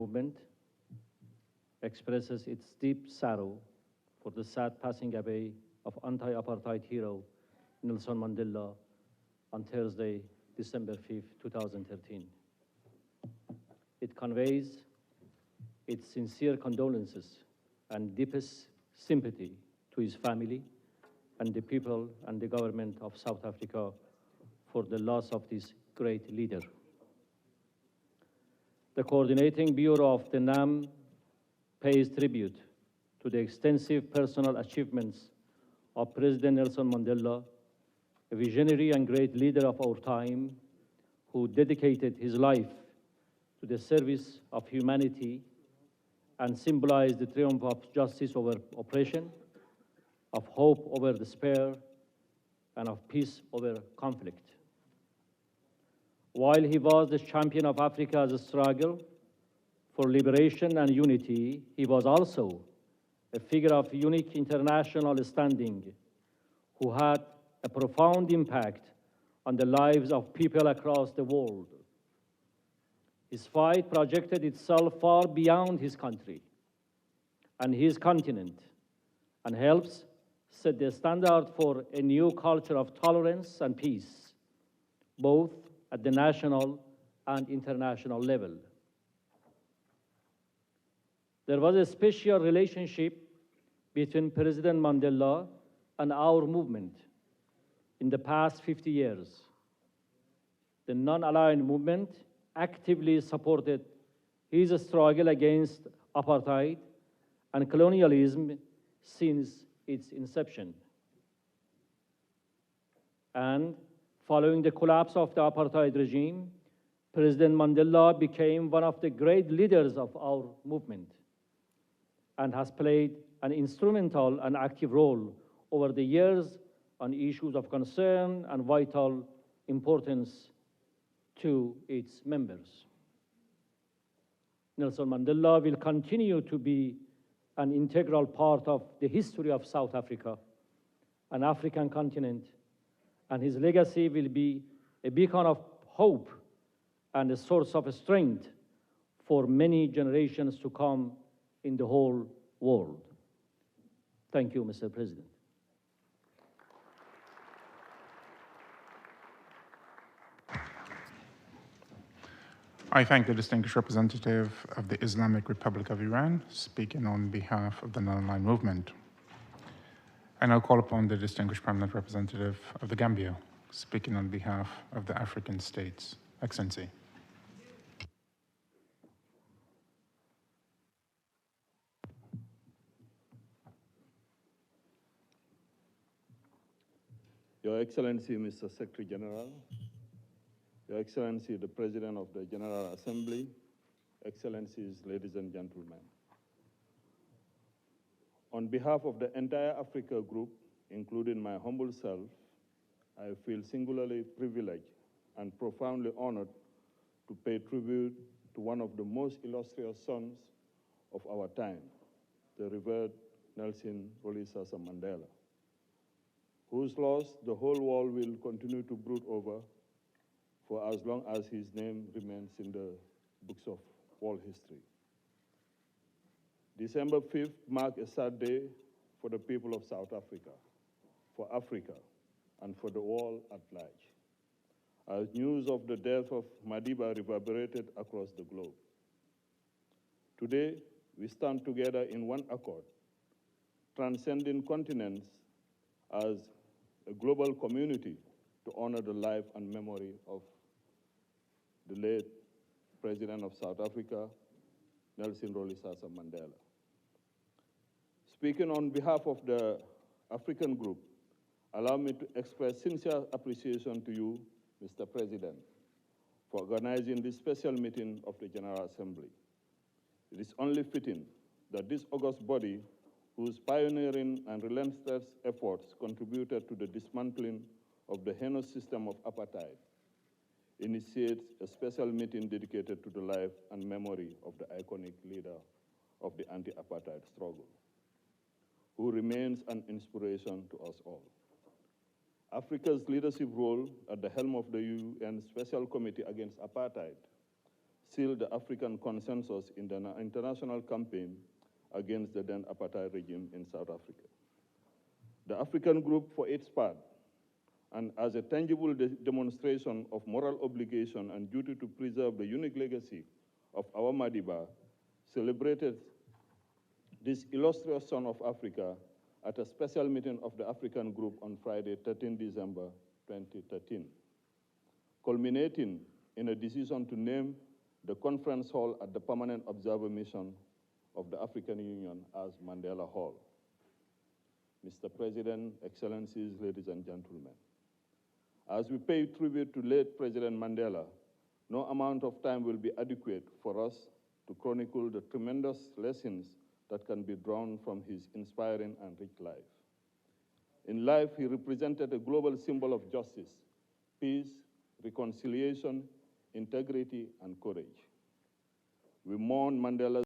movement expresses its deep sorrow for the sad passing away of anti-apartheid hero Nelson Mandela on Thursday, December 5, 2013. It conveys its sincere condolences and deepest sympathy to his family and the people and the government of South Africa for the loss of this great leader. The Coordinating Bureau of the NAM pays tribute to the extensive personal achievements of President Nelson Mandela, a visionary and great leader of our time who dedicated his life to the service of humanity and symbolized the triumph of justice over oppression, of hope over despair, and of peace over conflict. While he was the champion of Africa's struggle for liberation and unity, he was also a figure of unique international standing who had a profound impact on the lives of people across the world. His fight projected itself far beyond his country and his continent and helps set the standard for a new culture of tolerance and peace, both at the national and international level. There was a special relationship between President Mandela and our movement in the past 50 years. The non-aligned movement actively supported his struggle against apartheid and colonialism since its inception. And following the collapse of the apartheid regime, President Mandela became one of the great leaders of our movement and has played an instrumental and active role over the years on issues of concern and vital importance to its members. Nelson Mandela will continue to be an integral part of the history of South Africa, an African continent, and his legacy will be a beacon of hope and a source of strength for many generations to come in the whole world. Thank you, Mr. President. I thank the distinguished representative of the Islamic Republic of Iran, speaking on behalf of the Non-Aligned Movement. And I'll call upon the distinguished permanent representative of the Gambia, speaking on behalf of the African states. Excellency. Your Excellency, Mr. Secretary General, Your Excellency, the President of the General Assembly, Excellencies, ladies and gentlemen. On behalf of the entire Africa Group, including my humble self, I feel singularly privileged and profoundly honored to pay tribute to one of the most illustrious sons of our time, the revered Nelson Rolihlahla Mandela, whose loss the whole world will continue to brood over for as long as his name remains in the books of world history. December 5th marked a sad day for the people of South Africa, for Africa, and for the world at large, as news of the death of Madiba reverberated across the globe. Today, we stand together in one accord, transcending continents as a global community to honor the life and memory of the late President of South Africa, Nelson Rolihlahla Mandela. Speaking on behalf of the African Group, allow me to express sincere appreciation to you, Mr. President, for organizing this special meeting of the General Assembly. It is only fitting that this august body, whose pioneering and relentless efforts contributed to the dismantling of the heinous system of apartheid, initiates a special meeting dedicated to the life and memory of the iconic leader of the anti-apartheid struggle, who remains an inspiration to us all. Africa's leadership role at the helm of the UN Special Committee Against Apartheid sealed the African consensus in the international campaign against the then apartheid regime in South Africa. The African group, for its part, and as a tangible demonstration of moral obligation and duty to preserve the unique legacy of our Madiba, celebrated this illustrious son of Africa at a special meeting of the African group on Friday, 13 December 2013, culminating in a decision to name the conference hall at the Permanent Observer Mission of the African Union as Mandela Hall. Mr. President, Excellencies, ladies and gentlemen, as we pay tribute to late President Mandela, no amount of time will be adequate for us to chronicle the tremendous lessons that can be drawn from his inspiring and rich life. In life, he represented a global symbol of justice, peace, reconciliation, integrity, and courage. We mourn Mandela's